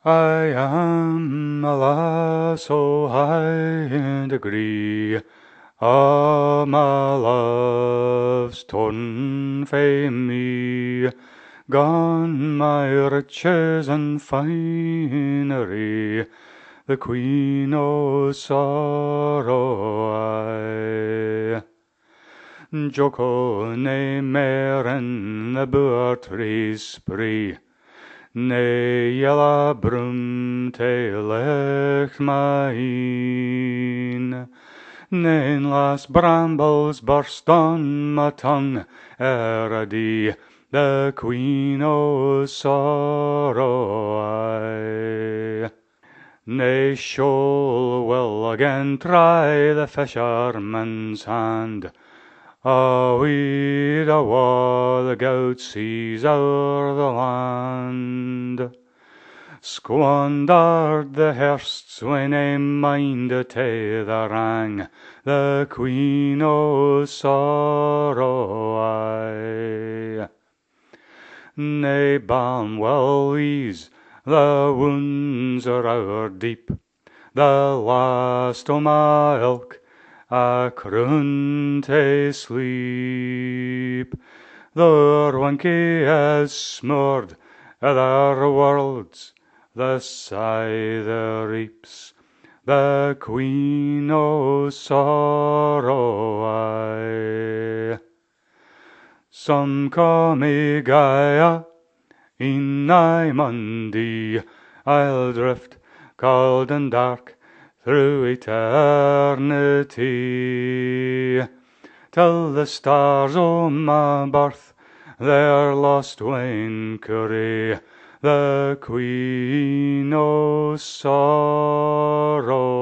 I am, alas, so high in degree, my love's torn fae me, gone my riches and finery, the queen o' sorrow I. Jocko nae meren the boer trees spree, nae yellow broom tailech mine, nae last brambles burst on my tongue, Eradie, the queen o' sorrow I. Nae shoal will again try the fisherman's hand, wi' the wa the gout seas o'er the land. Squandered the hersts when I minded tae the rang, the queen o' sorrow I. Nae balm will ease the wounds are our deep, the last o' my ilk a croon tae sleep. The wanky has smoored other worlds, the scythe reaps, the queen o' sorrow I. Some call me Gaia, in thy Monday I'll drift cold and dark through eternity, till the stars o' my birth their lost wine curry, the queen o' sorrow